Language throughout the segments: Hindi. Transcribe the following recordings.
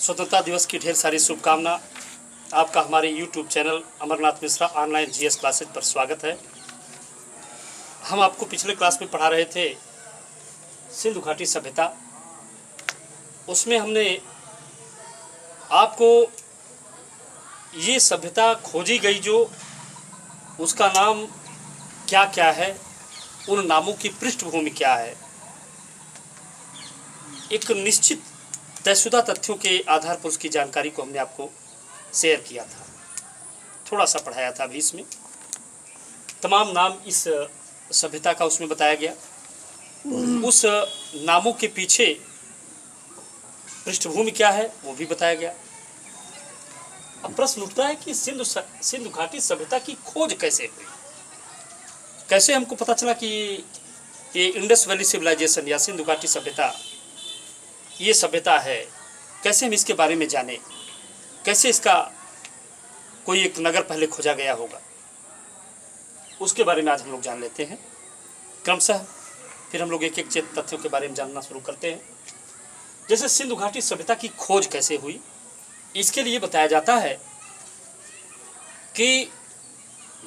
स्वतंत्रता दिवस की ढेर सारी शुभकामना। आपका हमारे YouTube channel Amarnath Mishra online GS classes पर स्वागत है। हम आपको पिछले क्लास में पढ़ा रहे थे सिंधु घाटी सभ्यता। उसमें हमने आपको ये सभ्यता खोजी गई जो उसका नाम क्या क्या है, उन नामों की पृष्ठभूमि क्या है, एक निश्चित तयशुदा तथ्यों के आधार पर उसकी जानकारी को हमने आपको शेयर किया था, थोड़ा सा पढ़ाया था। अभी इसमें तमाम नाम इस सभ्यता का उसमें बताया गया, उस नामों के पीछे पृष्ठभूमि क्या है वो भी बताया गया। अब प्रश्न उठता है कि सिंधु घाटी सभ्यता की खोज कैसे हुई, कैसे हमको पता चला कि ये इंडस वैली सिविलाइजेशन या सिंधु घाटी सभ्यता ये सभ्यता है, कैसे हम इसके बारे में जाने, कैसे इसका कोई एक नगर पहले खोजा गया होगा, उसके बारे में आज हम लोग जान लेते हैं क्रमशः। फिर हम लोग एक एक तथ्यों के बारे में जानना शुरू करते हैं। जैसे सिंधु घाटी सभ्यता की खोज कैसे हुई, इसके लिए बताया जाता है कि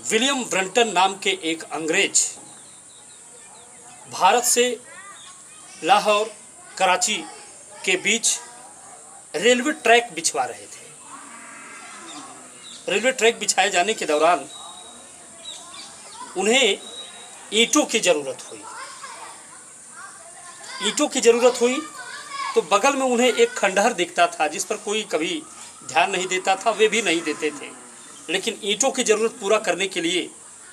विलियम ब्रंटन नाम के एक अंग्रेज भारत से लाहौर कराची के बीच रेलवे ट्रैक बिछवा रहे थे। रेलवे ट्रैक बिछाए जाने के दौरान उन्हें ईंटों की ज़रूरत हुई। ईंटों की ज़रूरत हुई तो बगल में उन्हें एक खंडहर दिखता था जिस पर कोई कभी ध्यान नहीं देता था, वे भी नहीं देते थे। लेकिन ईंटों की ज़रूरत पूरा करने के लिए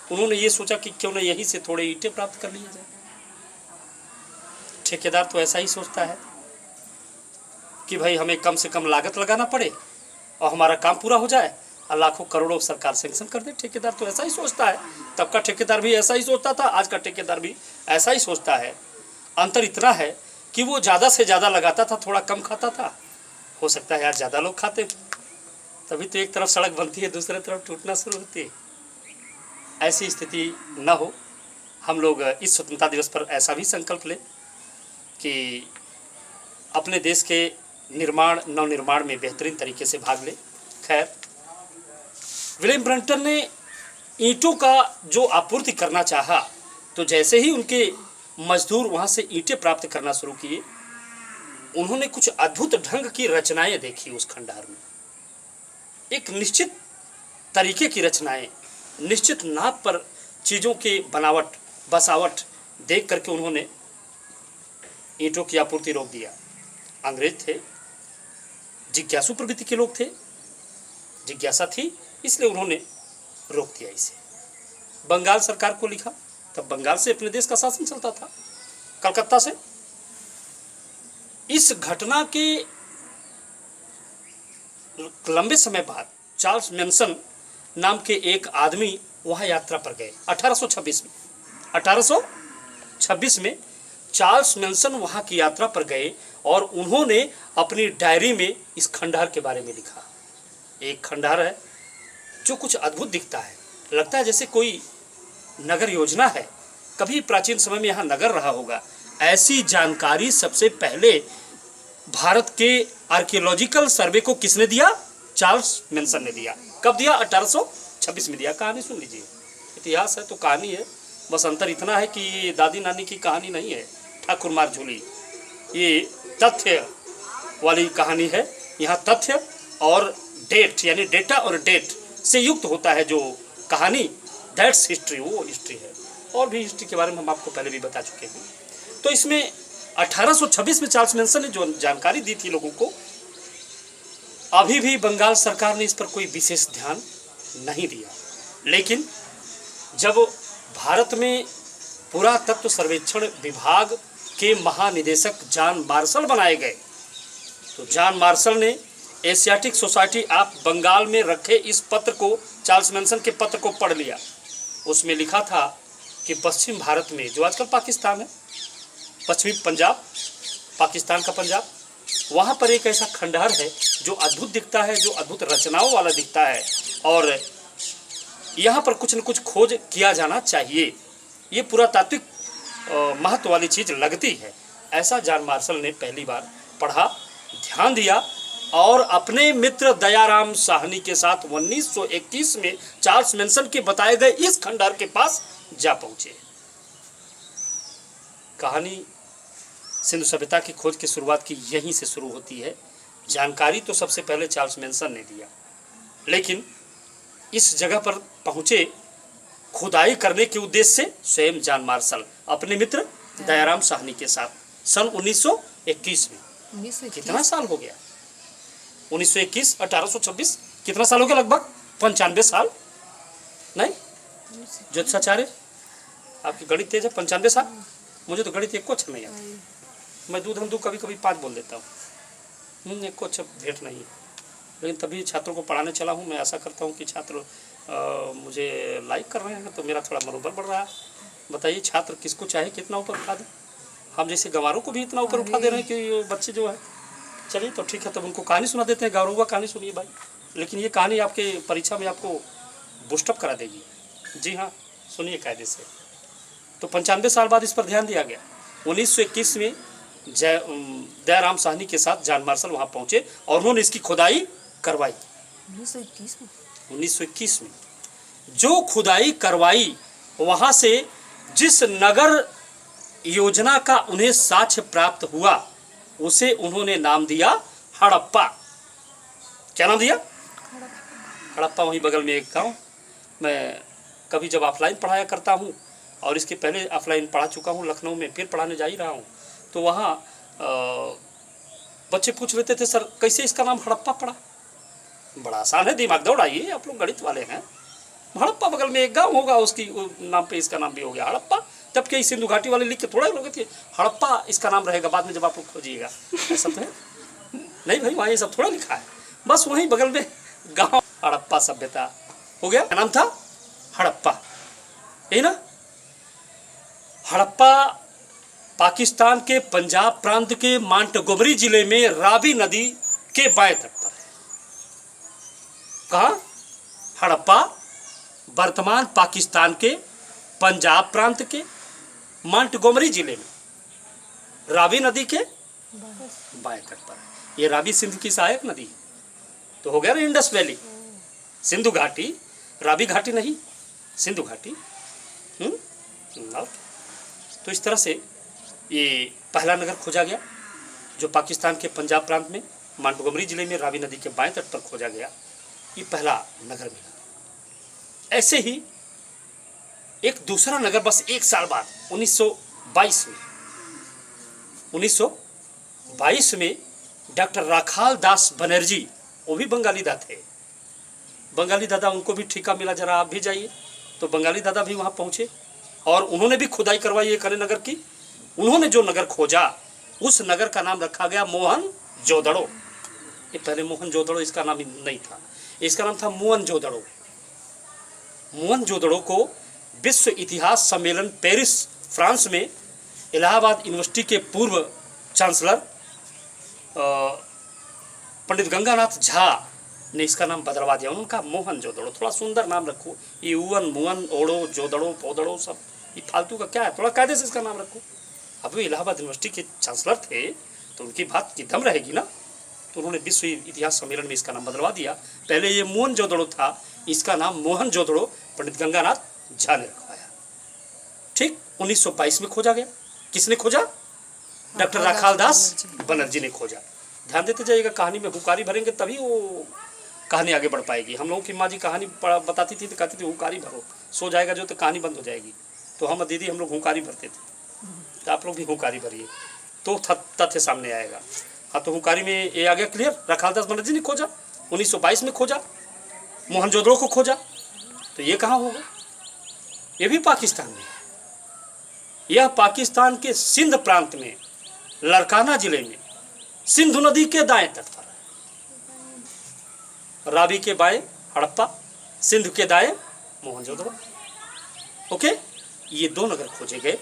उन्होंने ये सोचा कि क्यों न यहीं से थोड़े ईंटें प्राप्त कर लिए जाए। ठेकेदार तो ऐसा ही सोचता है कि भाई हमें कम से कम लागत लगाना पड़े और हमारा काम पूरा हो जाए और लाखों करोड़ों सरकार सैंक्शन कर दे। ठेकेदार तो ऐसा ही सोचता है, तब का ठेकेदार भी ऐसा ही सोचता था, आज का ठेकेदार भी ऐसा ही सोचता है। अंतर इतना है कि वो ज़्यादा से ज़्यादा लगाता था, थोड़ा कम खाता था। हो सकता है यार ज़्यादा लोग खाते, तभी तो एक तरफ सड़क बनती है, दूसरे तरफ टूटना शुरू होती है। ऐसी स्थिति न हो, हम लोग इस स्वतंत्रता दिवस पर ऐसा भी संकल्प लें कि अपने देश के निर्माण नवनिर्माण में बेहतरीन तरीके से भाग ले। खैर, विलियम ब्रंटन ने ईंटों का जो आपूर्ति करना चाहा तो जैसे ही उनके मजदूर वहाँ से ईंटें प्राप्त करना शुरू किए, उन्होंने कुछ अद्भुत ढंग की रचनाएं देखी उस खंडहर में। एक निश्चित तरीके की रचनाएं, निश्चित नाप पर चीज़ों के बनावट बसावट देख करके उन्होंने ईंटों की आपूर्ति रोक दिया। अंग्रेज थे, जिज्ञासु प्रवृत्ति के लोग थे, जिज्ञासा थी, इसलिए उन्होंने रोक दिया इसे। बंगाल सरकार को लिखा, तब बंगाल से अपने देश का शासन चलता था, कलकत्ता से। इस घटना के लंबे समय बाद चार्ल्स मैनसन नाम के एक आदमी वहाँ यात्रा पर गए 1826 में चार्ल्स मैनसन वहाँ की यात्रा पर गए और उन्होंने अपनी डायरी में इस खंडहर के बारे में लिखा। एक खंडहर है जो कुछ अद्भुत दिखता है, लगता है जैसे कोई नगर योजना है, कभी प्राचीन समय में यहाँ नगर रहा होगा। ऐसी जानकारी सबसे पहले भारत के आर्कियोलॉजिकल सर्वे को किसने दिया? चार्ल्स मैनसन ने दिया। कब दिया? 1826 में दिया। कहानी सुन लीजिए, इतिहास है तो कहानी है, बस अंतर इतना है कि ये दादी नानी की कहानी नहीं है, ठाकुर मार झूली, ये तथ्य वाली कहानी है। यहाँ तथ्य और डेट यानी डेटा और डेट से युक्त होता है जो कहानी, दैट्स हिस्ट्री, वो हिस्ट्री है। और भी हिस्ट्री के बारे में हम आपको पहले भी बता चुके हैं। तो इसमें 1826 में चार्ल्स मैनसन ने जो जानकारी दी थी लोगों को, अभी भी बंगाल सरकार ने इस पर कोई विशेष ध्यान नहीं दिया। लेकिन जब भारत में पुरातत्व सर्वेक्षण विभाग के महानिदेशक जॉन मार्शल बनाए गए तो जॉन मार्शल ने एशियाटिक सोसाइटी ऑफ बंगाल में रखे इस पत्र को, चार्ल्स मैनसन के पत्र को पढ़ लिया। उसमें लिखा था कि पश्चिम भारत में, जो आजकल पाकिस्तान है, पश्चिमी पंजाब, पाकिस्तान का पंजाब, वहाँ पर एक ऐसा खंडहर है जो अद्भुत दिखता है, जो अद्भुत रचनाओं वाला दिखता है और यहाँ पर कुछ न कुछ खोज किया जाना चाहिए। ये पुरातात्विक महत्व वाली चीज़ लगती है। ऐसा जॉन मार्शल ने पहली बार पढ़ा, ध्यान दिया और अपने मित्र दयाराम साहनी के साथ 1921 में चार्ल्स मैनसन के बताए गए इस खंडहर के पास जा पहुंचे। कहानी सिंधु सभ्यता की खोज की शुरुआत की यहीं से शुरू होती है। जानकारी तो सबसे पहले चार्ल्स मैनसन ने दिया, लेकिन इस जगह पर पहुंचे खुदाई करने के उद्देश्य से स्वयं जॉन मार्शल अपने मित्र दयाराम साहनी के साथ सन 1921 में। कितना साल हो गया? 1921 1826 कितना साल हो गया? लगभग 95 साल। नहीं ज्योतिषाचार्य, आपकी गणित तेज है। 95 साल। मुझे तो गणित एक को अच्छा नहीं आता। मैं दूध हम दूध कभी कभी 5 बोल देता हूँ। एक को अच्छा भेंट नहीं है, लेकिन तभी छात्रों को पढ़ाने चला हूँ। मैं आशा करता हूँ कि छात्र मुझे लाइक कर रहे हैं, तो मेरा थोड़ा मनोबल बढ़ रहा है। बताइए छात्र किसको चाहे कितना ऊपर उठा दें? हम जैसे गंवारों को भी इतना ऊपर उठा दे रहे हैं कि बच्चे जो है। चलिए तो ठीक है, तब उनको कहानी सुना देते हैं। गौरवा कहानी सुनिए भाई, लेकिन ये कहानी आपके परीक्षा में आपको बूस्टअप करा देगी। जी हाँ, सुनिए कायदे से। तो 95 साल बाद इस पर ध्यान दिया गया। 1921 में दयाराम साहनी के साथ जॉन मार्शल वहाँ पहुँचे और उन्होंने इसकी खुदाई करवाई। 1921 में जो खुदाई करवाई, वहाँ से जिस नगर योजना का उन्हें साक्ष्य प्राप्त हुआ उसे उन्होंने नाम दिया हड़प्पा। क्या नाम दिया? हड़प्पा। वहीं बगल में एक गांव। मैं कभी जब ऑफलाइन पढ़ाया करता हूँ, और इसके पहले ऑफलाइन पढ़ा चुका हूँ लखनऊ में, फिर पढ़ाने जा ही रहा हूँ, तो वहाँ बच्चे पूछ लेते थे, सर कैसे इसका नाम हड़प्पा पड़ा? बड़ा आसान है, दिमाग दौड़ाइए, आप लोग गणित वाले हैं। हड़प्पा बगल में एक गांव होगा, उसकी नाम पे इसका नाम भी हो गया हड़प्पा। तब के सिंधु घाटी वाले लिख के थोड़ा लोग थे हड़प्पा इसका नाम रहेगा, बाद में जब आप लोग खोजिएगा। ऐसा तो है नहीं भाई, वहाँ ये सब थोड़ा लिखा है। बस वहीं बगल में गांव हड़प्पा सभ्यता हो गया, नाम था हड़प्पा, यही ना। हड़प्पा पाकिस्तान के पंजाब प्रांत के मांटगोमरी जिले में रावी नदी के बाएं तट पर है। कहाँ? हड़प्पा वर्तमान पाकिस्तान के पंजाब प्रांत के मांटगोमरी जिले में रावी नदी के बाएं तट पर है। ये रावी सिंध की सहायक नदी है। तो हो गया ना इंडस वैली, सिंधु घाटी, रावी घाटी नहीं, सिंधु घाटी। तो इस तरह से ये पहला नगर खोजा गया, जो पाकिस्तान के पंजाब प्रांत में मांटगोमरी जिले में रावी नदी के बाएं तट पर खोजा गया। ये पहला नगर मिला। ऐसे ही एक दूसरा नगर बस एक साल बाद 1922 में डॉक्टर राखाल दास बनर्जी, वो भी बंगाली दादा थे। बंगाली दादा, उनको भी ठेका मिला, जरा आप भी जाइए। तो बंगाली दादा भी वहाँ पहुँचे और उन्होंने भी खुदाई करवाई एक अन्य नगर की। उन्होंने जो नगर खोजा उस नगर का नाम रखा गया मोहनजोदड़ो। ये पहले मोहनजोदड़ो इसका नाम नहीं था, इसका नाम था मोहनजोदड़ो। मोहनजोदड़ो को विश्व इतिहास सम्मेलन पेरिस फ्रांस में इलाहाबाद यूनिवर्सिटी के पूर्व चांसलर पंडित गंगानाथ झा ने इसका नाम बदलवा दिया। उनका मोहनजोदड़ो, थोड़ा सुंदर नाम रखो। ये उवन मुवन ओड़ो जोदड़ो पोदड़ो सब ये फालतू का क्या है, थोड़ा कायदे से इसका नाम रखो। अब वे इलाहाबाद यूनिवर्सिटी के चांसलर थे तो उनकी बात की दम रहेगी ना। तो उन्होंने विश्व इतिहास सम्मेलन में इसका नाम बदलवा दिया। पहले ये मोहनजोदड़ो था, इसका नाम मोहनजोदड़ो पंडित गंगानाथ झा ने रखवाया। ठीक 1922 में खोजा गया। किसने खोजा? डॉक्टर राखाल दास बनर्जी ने खोजा। ध्यान देते जाइएगा, कहानी में हुकारी भरेंगे तभी वो कहानी आगे बढ़ पाएगी। हम लोगों की माँ जी कहानी बताती थी तो कहती थी हुकारी भरो, सो जाएगा जो तो कहानी बंद हो जाएगी। तो हम दीदी हम लोग हुकारी भरते थे, तो आप लोग भी हुकारी भरिए तो तथ्य सामने आएगा। हाँ, तो हुकारी में ये आ गया क्लियर। राखाल दास बनर्जी ने खोजा, 1922 में खोजा, मोहनजोदड़ो को खोजा। तो ये कहाँ होगा? ये भी पाकिस्तान में है। यह पाकिस्तान के सिंध प्रांत में लड़काना जिले में सिंधु नदी के दाएं तट पर है। रावी के बाएं हड़प्पा, सिंध के दाएं मोहनजोदड़ो। ओके, ये दो नगर खोजे गए।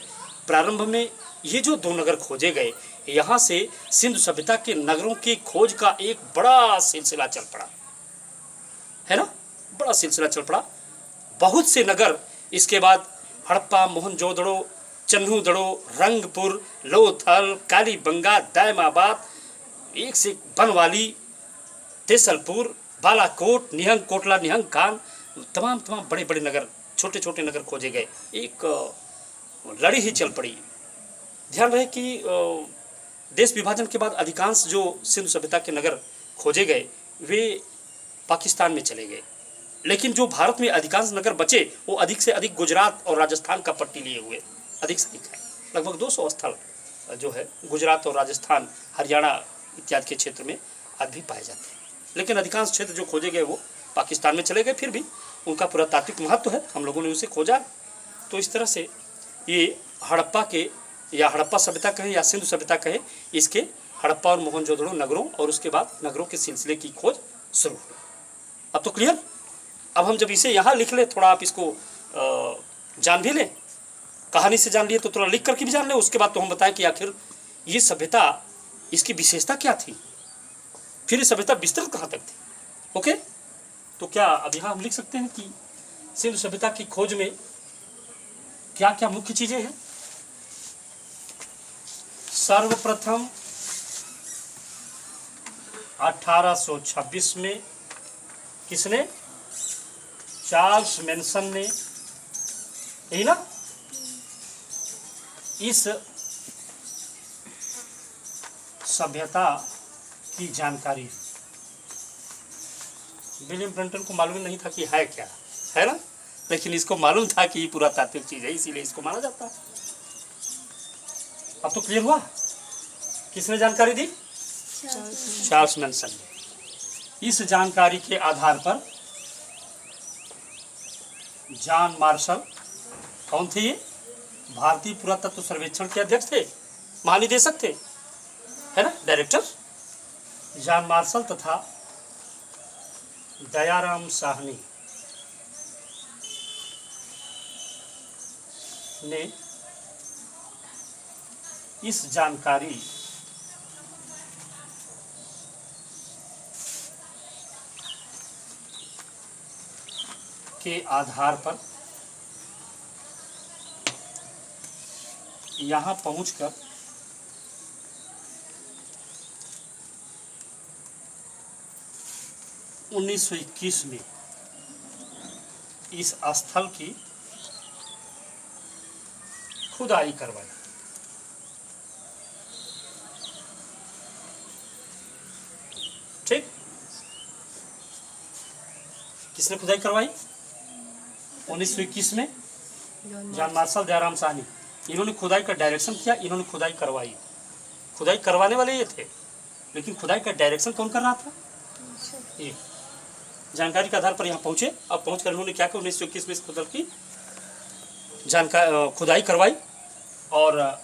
प्रारंभ में ये जो दो नगर खोजे गए, यहाँ से सिंधु सभ्यता के नगरों की खोज का एक बड़ा सिलसिला चल पड़ा, है ना, बड़ा सिलसिला चल पड़ा। बहुत से नगर इसके बाद हड़प्पा, मोहनजोदड़ो, चन्हूदड़ो, रंगपुर, लोथल, कालीबंगा, दायमाबाद, एक से बनवाली, तेसलपुर, बालाकोट, निहंग कोटला, निहंग खान, तमाम तमाम बड़े बड़े नगर, छोटे छोटे नगर खोजे गए। एक लड़ी ही चल पड़ी। ध्यान रहे कि देश विभाजन के बाद अधिकांश जो सिंधु सभ्यता के नगर खोजे गए वे पाकिस्तान में चले गए, लेकिन जो भारत में अधिकांश नगर बचे वो अधिक से अधिक गुजरात और राजस्थान का पट्टी लिए हुए अधिक से अधिक है। लगभग 200 स्थल जो है गुजरात और राजस्थान, हरियाणा इत्यादि के क्षेत्र में आज भी पाए जाते हैं, लेकिन अधिकांश क्षेत्र जो खोजे गए वो पाकिस्तान में चले गए। फिर भी उनका पुरातात्विक महत्व है, हम लोगों ने उसे खोजा। तो इस तरह से ये हड़प्पा के, या हड़प्पा सभ्यता कहें या सिंधु सभ्यता कहें, इसके हड़प्पा और मोहनजोदड़ो नगरों और उसके बाद नगरों के सिलसिले की खोज शुरू हुई। अब तो क्लियर। अब हम जब इसे यहाँ लिख ले, थोड़ा आप इसको जान भी लें, कहानी से जान लिए तो थोड़ा लिख करके भी जान लें, उसके बाद तो हम बताएं कि आखिर ये सभ्यता, इसकी विशेषता क्या थी, फिर ये सभ्यता विस्तृत कहाँ तक थी। ओके, तो क्या अब यहाँ हम लिख सकते हैं कि सिंधु सभ्यता की खोज में क्या क्या मुख्य चीजें हैं। सर्वप्रथम 1826 में किसने, चार्ल्स मैनसन ने, यही ना, इस सभ्यता की जानकारी। विलियम ब्रंटन को मालूम नहीं था कि है क्या, है ना, लेकिन इसको मालूम था कि ये पुरातात्विक चीज है, इसीलिए इसको माना जाता है। अब तो क्लियर हुआ, किसने जानकारी दी, चार्ल्स मैनसन ने। इस जानकारी के आधार पर जॉन मार्शल, कौन थे ये, भारतीय पुरातत्व सर्वेक्षण के अध्यक्ष थे, महानिदेशक थे, है ना, डायरेक्टर, जॉन मार्शल तथा दयाराम साहनी ने इस जानकारी के आधार पर यहाँ पहुंचकर उन्नीस 1921 में इस स्थल की खुदाई करवाई। ठीक, किसने खुदाई करवाई, 1921 में जॉन मार्शल, दयाराम साहनी, इन्होंने खुदाई का डायरेक्शन किया, इन्होंने खुदाई करवाई। खुदाई करवाने वाले ये थे, लेकिन खुदाई का डायरेक्शन कौन कर रहा था, ये। जानकारी के आधार पर यहाँ पहुंचे। अब पहुंचकर इन्होंने क्या किया, 1921 में इस खुदाई की खुदाई करवाई, और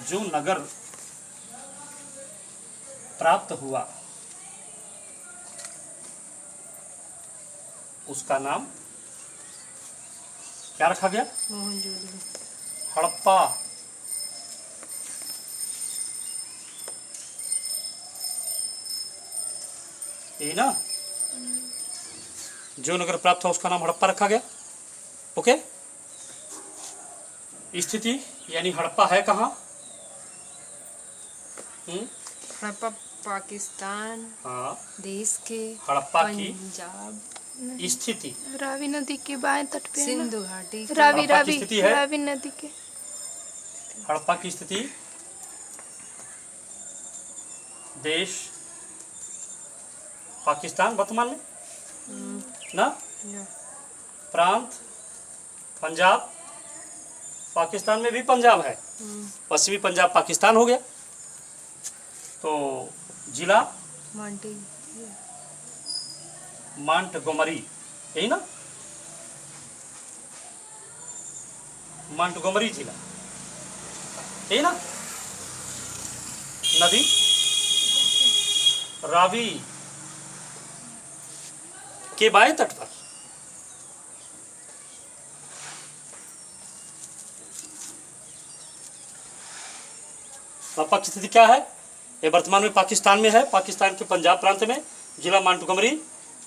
जो नगर प्राप्त हुआ उसका नाम क्या रखा गया, हड़प्पा। यही ना, जो नगर प्राप्त हुआ उसका नाम हड़प्पा रखा गया। ओके, स्थिति यानी हड़प्पा है कहाँ, हड़प्पा पाकिस्तान, हाँ, देश के हड़प्पा की पंजाब स्थिति, रावी नदी के बाएं तट पे है ना? सिंधु घाटी के रावी हड़प्पा की रावी स्थिति है? रावी नदी के हड़प्पा की स्थिति, देश पाकिस्तान वर्तमान में ना, प्रांत पंजाब, पाकिस्तान में भी पंजाब है, पश्चिमी पंजाब पाकिस्तान हो गया। तो जिला मांटगोमरी, यही ना, मांटगोमरी जिला, यही ना। नदी रावी के बाएं तट पर। हड़प्पा की स्थिति क्या है, ये वर्तमान में पाकिस्तान में है, पाकिस्तान के पंजाब प्रांत में, जिला मांटगोमरी,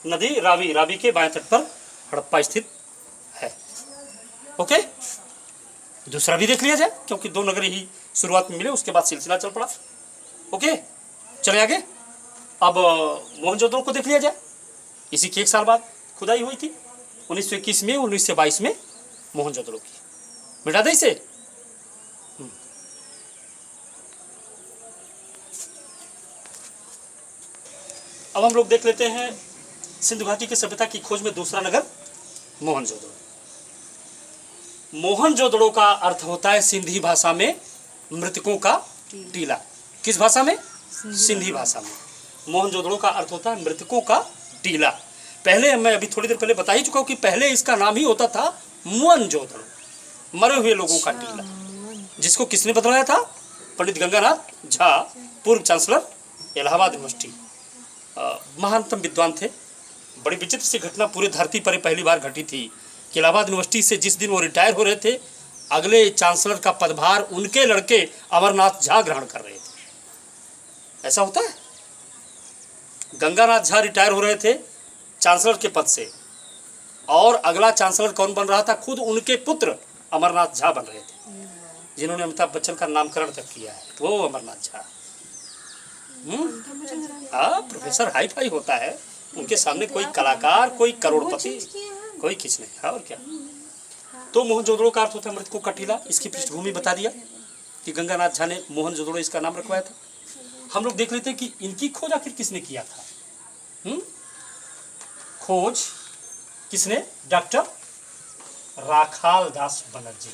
नदी रावी, रावी के बाएं तट पर हड़प्पा स्थित है। ओके, दूसरा भी देख लिया जाए, क्योंकि दो नगर ही शुरुआत में मिले, उसके बाद सिलसिला चल पड़ा। ओके, चले आगे। अब मोहनजोदड़ो को देख लिया जाए। इसी के 1 साल बाद खुदाई हुई थी 1921 में, 1922 में मोहनजोदड़ो की। मिटा दे इसे। अब हम लोग देख लेते हैं सिंधु घाटी की सभ्यता की खोज में दूसरा नगर मोहनजोदड़ो। मोहनजोदड़ो का अर्थ होता है सिंधी भाषा में मृतकों का टीला। किस भाषा में? सिंधी भाषा में। मोहनजोदड़ो का अर्थ होता है मृतकों का टीला। पहले मैं अभी थोड़ी देर पहले बता ही चुका हूं कि पहले इसका नाम ही होता था मोहनजोदड़ो, मरे हुए लोगों का टीला, जिसको किसने बदलाया था? पंडित गंगानाथ झा, पूर्व चांसलर इलाहाबाद यूनिवर्सिटी, महानतम विद्वान थे। बड़ी विचित्र सी घटना पूरी धरती पर पहली बार घटी थी कि इलाहाबाद यूनिवर्सिटी से जिस दिन वो रिटायर हो रहे थे, अगले चांसलर का पदभार उनके लड़के अमरनाथ झा ग्रहण कर रहे थे। ऐसा होता है। गंगानाथ झा रिटायर हो रहे थे चांसलर के पद से, और अगला चांसलर कौन बन रहा था? खुद उनके पुत्र अमरनाथ झा बन रहे थे, जिन्होंने अमिताभ बच्चन का नामकरण तक किया है, वो अमरनाथ झा। हाँ, प्रोफेसर हाई फाई होता है, उनके सामने कोई कलाकार, कोई करोड़पति, कोई किस नहीं। हाँ, और क्या। तो मोहनजोदड़ो का अर्थ होता है मृतकों का टीला। इसकी पृष्ठभूमि बता दिया कि गंगानाथ झा ने मोहनजोदड़ो इसका नाम रखवाया था। हम लोग देख लेते हैं कि इनकी खोज आखिर किसने किया था। खोज किसने? डॉक्टर राखाल दास बनर्जी।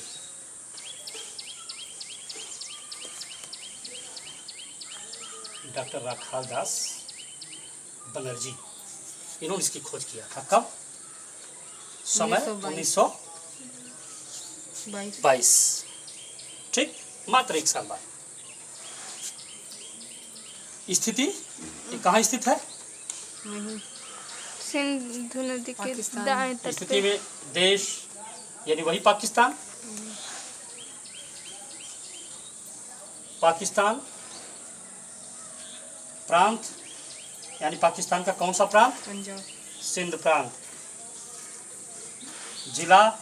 डॉक्टर राखाल दास बनर्जी, इन्होंने इसकी खोज किया था। कब? समय 1922। ठीक, मात्र 1 साल बाद। स्थिति कहाँ स्थित है? सिंधु नदी के पाकिस्तान। दाएं तट स्थिति पे। में देश यानी वही पाकिस्तान, पाकिस्तान प्रांत यानी पाकिस्तान का कौन सा प्रांत? पंजाब। सिंध प्रांत। जिला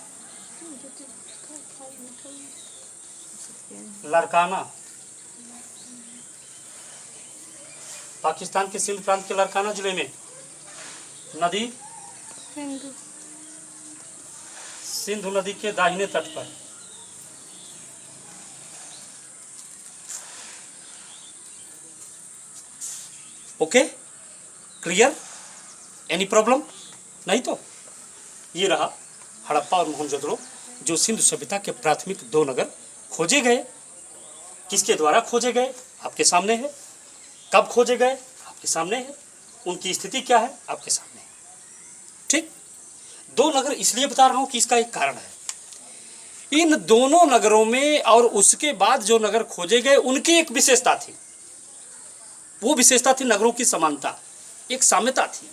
लड़काना। पाकिस्तान के सिंध प्रांत के लड़काना जिले में नदी सिंधु। सिंधु नदी के दाहिने तट पर। Okay, clear? Any problem? नहीं तो ये रहा हड़प्पा और मोहनजोदड़ो, जो सिंधु सभ्यता के प्राथमिक 2 नगर खोजे गए। किसके द्वारा खोजे गए? आपके सामने है। कब खोजे गए? आपके सामने है। उनकी स्थिति क्या है? आपके सामने है। ठीक, 2 नगर इसलिए बता रहा हूं कि इसका एक कारण है। इन दोनों नगरों में और उसके बाद जो नगर खोजे गए, उनकी एक विशेषता थी। वो विशेषता थी नगरों की समानता, एक साम्यता थी।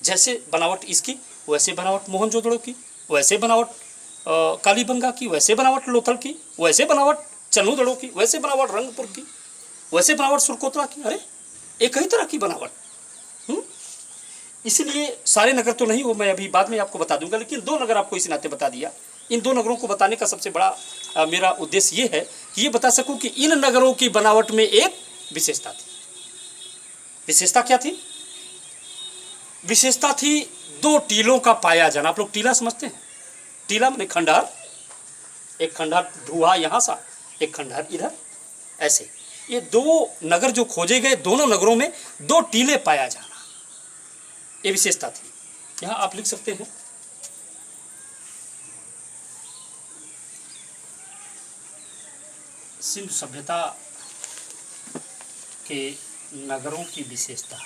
जैसे बनावट इसकी, वैसे बनावट मोहनजोदड़ो की, वैसे बनावट कालीबंगा की, वैसे बनावट लोथल की, वैसे बनावट चन्नूदड़ो की, वैसे बनावट रंगपुर की, वैसे बनावट सुरकोतला की। अरे एक ही तरह की बनावट। इसलिए सारे नगर तो नहीं, वो मैं अभी बाद में आपको बता दूंगा, लेकिन 2 नगर आपको इसी नाते बता दिया। इन 2 नगरों को बताने का सबसे बड़ा मेरा उद्देश्य ये है कि ये बता सकूं कि इन नगरों की बनावट में एक विशेषता थी। विशेषता क्या थी? विशेषता थी 2 टीलों का पाया जाना। आप लोग टीला समझते हैं? टीला माने खंडहर। एक खंडहर ढूहा यहाँ सा, एक खंडहर इधर, ऐसे। ये 2 नगर जो खोजे गए, दोनों नगरों में 2 टीले पाया जाना, ये विशेषता थी। यहाँ आप लिख सकते हैं सिंधु सभ्यता के नगरों की विशेषता।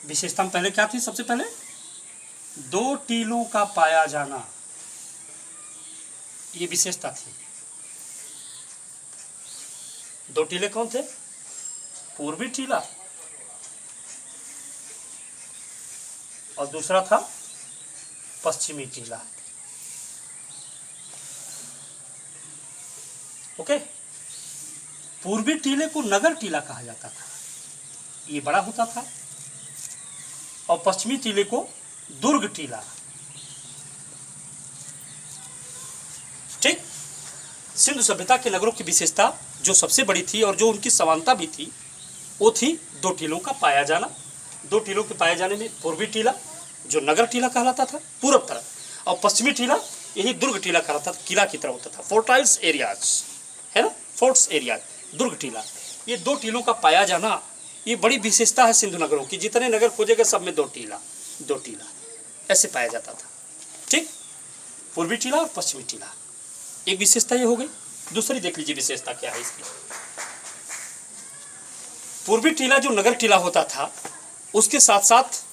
विशेषता में पहले क्या थी? सबसे पहले 2 टीलों का पाया जाना, ये विशेषता थी। 2 टीले कौन थे? पूर्वी टीला और दूसरा था पश्चिमी टीला। ओके, पूर्वी टीले को नगर टीला कहा जाता था, ये बड़ा होता था, और पश्चिमी टीले को दुर्ग टीला। ठीक, सिंधु सभ्यता के नगरों की विशेषता जो सबसे बड़ी थी और जो उनकी समानता भी थी, वो थी दो टीलों का पाया जाना। दो टीलों के पाए जाने में पूर्वी टीला जो नगर टीला कहलाता था पूरब तरफ, और पश्चिमी टीला यही दुर्ग टीला कहलाता था, किला की तरह होता था, फोर्टाइल्स एरियाज है ना, फोर्ट्स एरियाज, दुर्ग टीला। ये दो टीलों का पाया जाना ये बड़ी विशेषता है सिंधु नगरों की। जितने नगर खोजे गए सब में दो टीला ऐसे पाया जाता था। ठीक, पूर्वी टीला और पश्चिमी टीला, एक विशेषता ये हो गई। दूसरी देख लीजिए विशेषता क्या है इसकी। पूर्वी टीला जो नगर टीला होता था उसके साथ साथ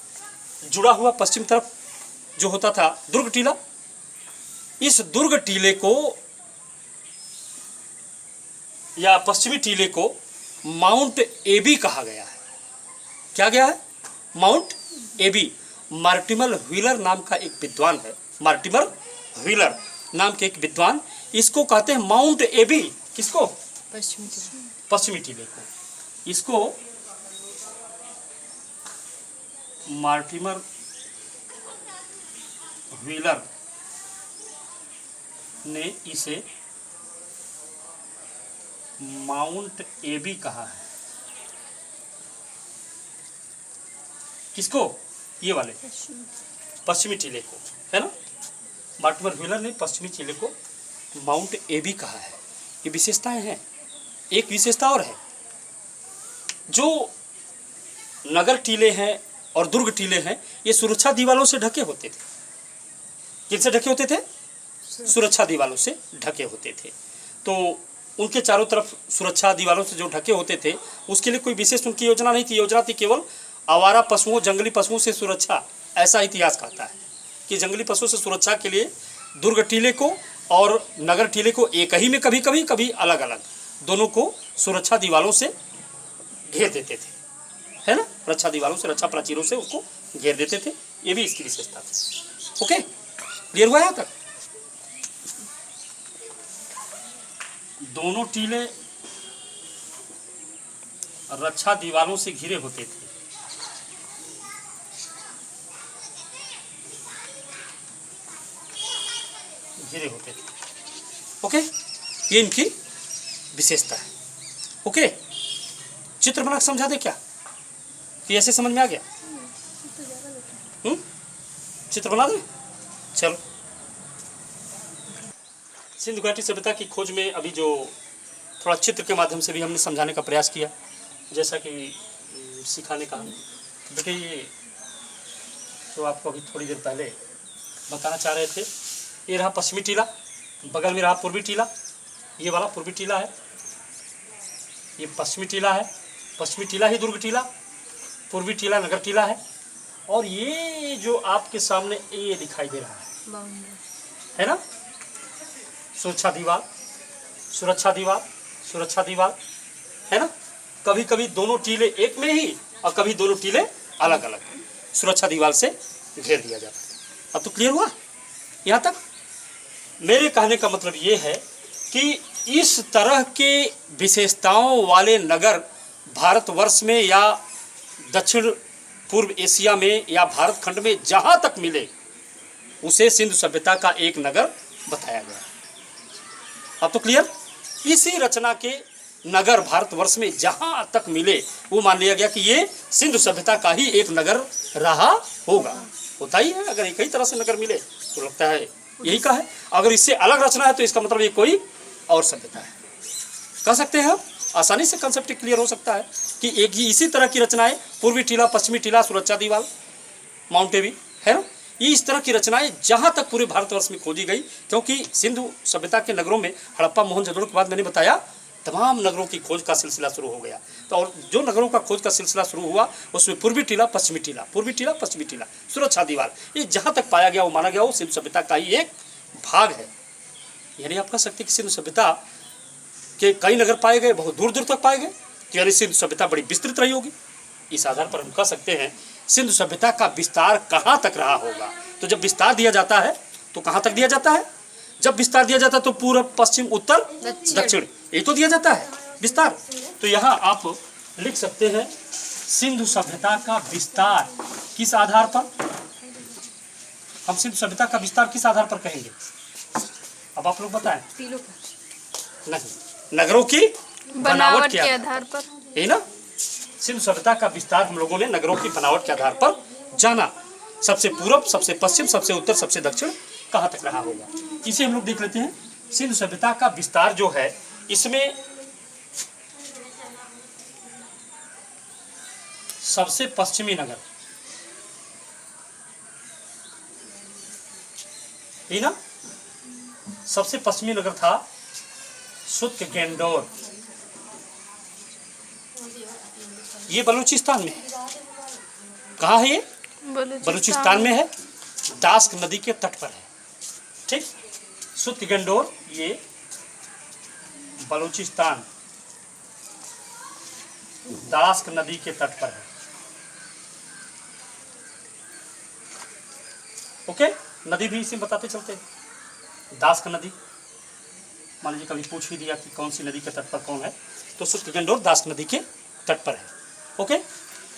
जुड़ा हुआ पश्चिम तरफ जो होता था दुर्ग टीला। इस दुर्ग टीले को या पश्चिमी टीले को माउंट एबी कहा गया है। क्या गया है? Mount AB. मार्टिमर व्हीलर नाम का एक विद्वान है, मार्टिमर व्हीलर नाम के एक विद्वान, इसको कहते हैं माउंट एबी। किसको? पश्चिमी टीले को। इसको मार्टिमर व्हीलर ने इसे माउंट एबी कहा है। किसको? ये वाले पश्चिमी टीले को, है ना। मार्टिमर व्हीलर ने पश्चिमी टीले को माउंट एबी कहा है। ये विशेषताएं हैं। एक विशेषता और है, जो नगर टीले हैं और दुर्ग टीले हैं ये सुरक्षा दीवालों से ढके होते थे। किनसे ढके होते थे? सुरक्षा दीवालों से ढके होते थे। तो उनके चारों तरफ सुरक्षा दीवालों से जो ढके होते थे उसके लिए कोई विशेष उनकी योजना नहीं थी। योजना थी केवल आवारा पशुओं, जंगली पशुओं से सुरक्षा। ऐसा इतिहास कहता है कि जंगली पशुओं से सुरक्षा के लिए दुर्ग टीले को और नगर टीले को एक ही में कभी कभी कभी अलग अलग दोनों को सुरक्षा दीवालों से घेर देते थे, है ना। रक्षा दीवारों से, रक्षा प्राचीरों से उसको घेर देते थे। ये भी इसकी विशेषता थी। ओके, क्लियर हुआ यहाँ तक? दोनों टीले रक्षा दीवारों से घिरे होते थे। ओके, ये इनकी विशेषता है। ओके, चित्र बना समझा दे क्या? कि ऐसे समझ में आ गया? चित्र बना दे। चलो, सिंधु घाटी सभ्यता की खोज में अभी जो थोड़ा चित्र के माध्यम से भी हमने समझाने का प्रयास किया, जैसा कि सिखाने का बेटे ये तो आपको अभी थोड़ी देर पहले बताना चाह रहे थे। ये रहा पश्चिमी टीला, बगल में रहा पूर्वी टीला। ये वाला पूर्वी टीला है, ये पश्चिमी टीला है। पश्चिमी टीला ही दुर्ग टीला, पूर्वी टीला नगर टीला है। और ये जो आपके सामने ये दिखाई दे रहा है ना, सुरक्षा दीवार, सुरक्षा दीवार, सुरक्षा दीवार, है ना। कभी कभी दोनों टीले एक में ही और कभी दोनों टीले अलग अलग सुरक्षा दीवार से घेर दिया जाता है। अब तो क्लियर हुआ यहाँ तक? मेरे कहने का मतलब ये है कि इस तरह के विशेषताओं वाले नगर भारतवर्ष में या दक्षिण पूर्व एशिया में या भारत खंड में जहाँ तक मिले उसे सिंधु सभ्यता का एक नगर बताया गया। अब तो क्लियर? इसी रचना के नगर भारतवर्ष में जहाँ तक मिले वो मान लिया गया कि ये सिंधु सभ्यता का ही एक नगर रहा होगा। होता ही है, अगर एक ही तरह से नगर मिले तो लगता है यही का है। अगर इससे अलग रचना है तो इसका मतलब ये कोई और सभ्यता है। कह सकते हैं हम, आसानी से कंसेप्ट क्लियर हो सकता है कि एक ही इसी तरह की रचनाएं पूर्वी टीला, पश्चिमी टीला, सुरक्षा दीवार, माउंट एबी, है ना। ये इस तरह की रचनाएं जहां तक पूरे भारतवर्ष में खोजी गई, क्योंकि सिंधु सभ्यता के नगरों में हड़प्पा, मोहनजोदड़ो के बाद मैंने बताया तमाम नगरों की खोज का सिलसिला शुरू हो गया। तो और जो नगरों का खोज का सिलसिला शुरू हुआ उसमें पूर्वी टीला, पश्चिमी टीला, पूर्वी टीला, पश्चिमी टीला, सुरक्षा दीवार, ये जहाँ तक पाया गया वो माना गया वो सिंधु सभ्यता का ही एक भाग है। यानी आप कह सकते हैं कि सिंधु सभ्यता के कई नगर पाए गए, बहुत दूर दूर तक पाए गए, तो यानी सिंधु सभ्यता बड़ी विस्तृत रही होगी। इस आधार पर हम कह सकते हैं सिंधु सभ्यता का विस्तार कहाँ तक रहा होगा। तो जब विस्तार दिया जाता है तो कहाँ तक दिया जाता है? जब विस्तार दिया जाता है तो पूर्व, पश्चिम, उत्तर, दक्षिण, ये तो दिया जाता है विस्तार। तो यहाँ आप लिख सकते हैं सिंधु सभ्यता का विस्तार किस आधार पर? हम सिंधु सभ्यता का विस्तार किस आधार पर कहेंगे? अब आप लोग बताएं। नहीं, नगरों की बनावट के आधार पर। यही ना, सिंधु सभ्यता का विस्तार हम लोगों ने नगरों की बनावट के आधार पर जाना। सबसे पूरब, सबसे पश्चिम, सबसे उत्तर, सबसे दक्षिण कहाँ तक रहा होगा, इसे हम लोग देख लेते हैं। सिंधु सभ्यता का विस्तार जो है, इसमें सबसे पश्चिमी नगर, यही ना, सबसे पश्चिमी नगर था सुत्केगेंडोर। ये बलूचिस्तान में, कहाँ है ये? बलूचिस्तान में है, दास्क नदी के तट पर है। ठीक, सुत्केगेंडोर ये बलूचिस्तान, दास्क नदी के तट पर है। ओके, नदी भी इसी में बताते चलते हैं। दास्क नदी, मान लीजिए कभी पूछ ही दिया कि कौन सी नदी के तट पर कौन है, तो सुत्केगेंडोर दास्क नदी के तट पर है। ओके,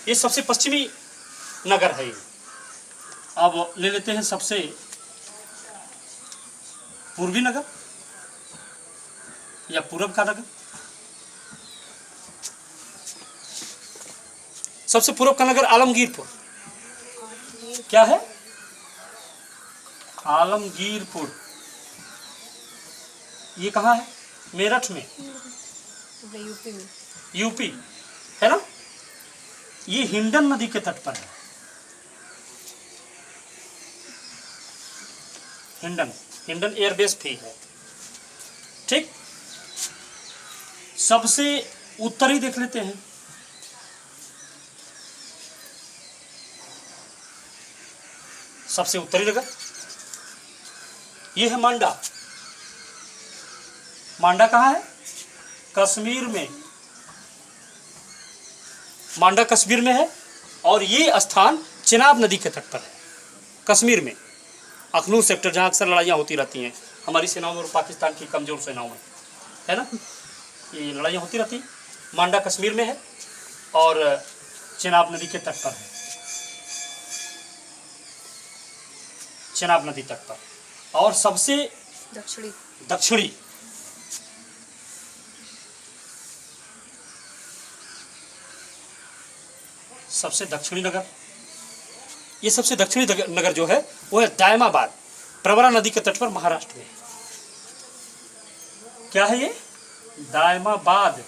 ये सबसे पश्चिमी नगर है ये। अब ले लेते हैं सबसे पूर्वी नगर या पूरब का नगर। सबसे पूर्व का नगर आलमगीरपुर। क्या है? आलमगीरपुर। ये कहाँ है? मेरठ में, यूपी में। यूपी है ना। ये हिंडन नदी के तट पर है। हिंडन, हिंडन एयरबेस भी है। ठीक, सबसे उत्तरी देख लेते हैं। सबसे उत्तरी नगर ये है मांडा। मांडा कहाँ है? कश्मीर में। मांडा कश्मीर में है और ये स्थान चिनाब नदी के तट पर है, कश्मीर में। अखनूर सेक्टर, जहाँ अक्सर लड़ाइयाँ होती रहती हैं हमारी सेनाओं में और पाकिस्तान की कमजोर सेनाओं में, है ना, ये लड़ाइयाँ होती रहती। मांडा कश्मीर में है और चिनाब नदी के तट पर है, चिनाब नदी तट पर। और सबसे दक्षिणी सबसे दक्षिणी नगर, ये सबसे दक्षिणी नगर जो है वो है दायमाबाद, प्रवरा नदी के तट पर, महाराष्ट्र में। क्या है ये? दायमाबाद।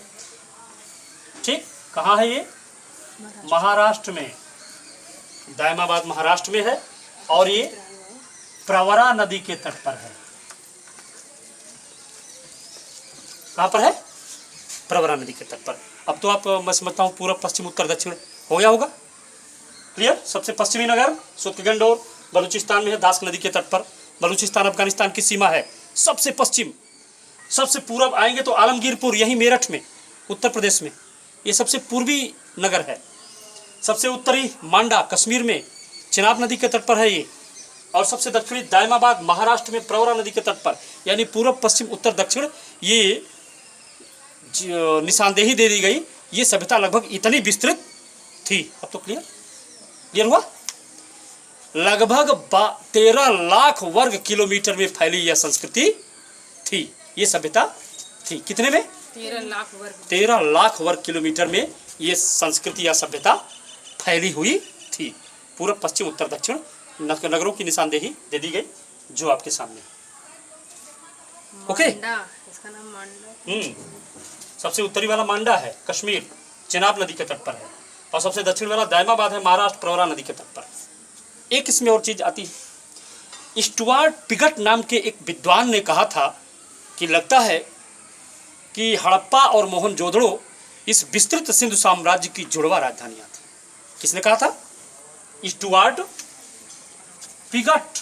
ठीक, कहाँ है ये? महाराष्ट्र में। दायमाबाद महाराष्ट्र में है और ये प्रवरा नदी के तट पर है। कहाँ पर है? प्रवरा नदी के तट पर। अब तो आप, मैं समझता हूँ, पूर्व पश्चिम उत्तर दक्षिण हो गया होगा क्लियर। सबसे पश्चिमी नगर सुत्केगेंडोर बलूचिस्तान में है, दास्क नदी के तट पर। बलूचिस्तान अफगानिस्तान की सीमा है। सबसे पश्चिम, सबसे पूर्व आएंगे तो आलमगीरपुर, यही मेरठ में, उत्तर प्रदेश में, ये सबसे पूर्वी नगर है। सबसे उत्तरी मांडा कश्मीर में, चिनाब नदी के तट पर है ये। और सबसे दक्षिणी दायमाबाद महाराष्ट्र में, प्रवरा नदी के तट पर। यानी पूर्व पश्चिम उत्तर दक्षिण ये निशानदेही दे दी गई। ये सभ्यता लगभग इतनी विस्तृत थी। अब तो क्लियर हुआ। लगभग 13 लाख वर्ग किलोमीटर में फैली यह संस्कृति थी, ये सभ्यता थी। कितने में? 13 लाख वर्ग किलोमीटर में ये संस्कृति या सभ्यता फैली हुई थी। पूर्व पश्चिम उत्तर दक्षिण नगरों की निशानदेही दे दी गई जो आपके सामने। ओके, इसका नाम मांडा। सबसे उत्तरी वाला मांडा है कश्मीर, चिनाब नदी के तट पर है। और सबसे दक्षिण वाला दायमाबाद है, महाराष्ट्र, प्रवरा नदी के तट पर। एक इसमें और चीज आती है। स्टुअर्ट पिगट नाम के एक विद्वान ने कहा था कि लगता है कि हड़प्पा और मोहनजोदड़ो इस विस्तृत सिंधु साम्राज्य की जुड़वा राजधानियां थी। किसने कहा था? Stuart Piggott.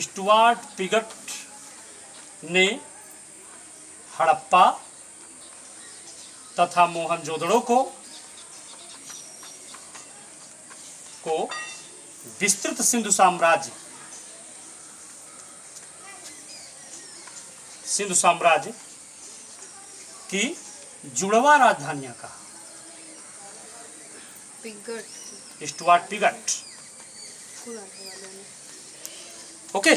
स्टुअर्ट पिगट ने हड़प्पा तथा मोहनजोदड़ो को विस्तृत सिंधु साम्राज्य की जुड़वा राजधानियां कहा। Stuart Piggott. ओके,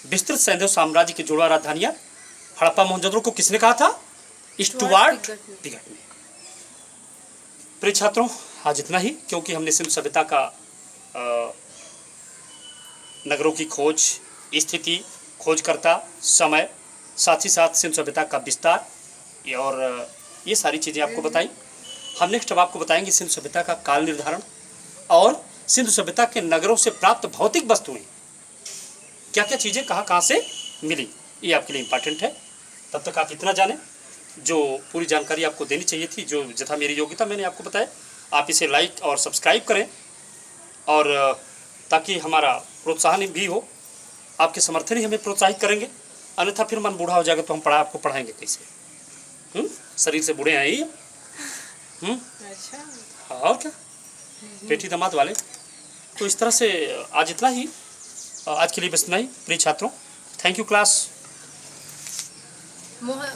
विस्तृत सैंधव साम्राज्य की जुड़वा राजधानियां हड़प्पा मोहनजोदड़ो को किसने कहा था? स्टुअर्ट बिगट ने। प्रिय छात्रों, आज इतना ही, क्योंकि हमने सिंधु सभ्यता का नगरों की खोज, स्थिति, खोजकर्ता, समय, साथ ही साथ सिंधु सभ्यता का विस्तार और ये सारी चीज़ें आपको बताई। हम नेक्स्ट अब आपको बताएंगे सिंधु सभ्यता का काल निर्धारण और सिंधु सभ्यता के नगरों से प्राप्त भौतिक वस्तुएं क्या क्या चीज़ें कहाँ से मिली, ये आपके लिए इम्पॉर्टेंट है। तब तक आप इतना जानें, जो पूरी जानकारी आपको देनी चाहिए थी, जो जथा मेरी योग्यता मैंने आपको बताया। आप इसे लाइक और सब्सक्राइब करें, और ताकि हमारा प्रोत्साहन भी हो। आपके समर्थन ही हमें प्रोत्साहित करेंगे, अन्यथा फिर मन बूढ़ा हो जाएगा तो हम आपको पढ़ाएंगे कैसे? शरीर से बूढ़े हैं ही। अच्छा, और क्या, बेटी दामाद वाले। तो इस तरह से आज इतना ही, आज के लिए बस इतना ही प्रिय छात्रों। Thank you class.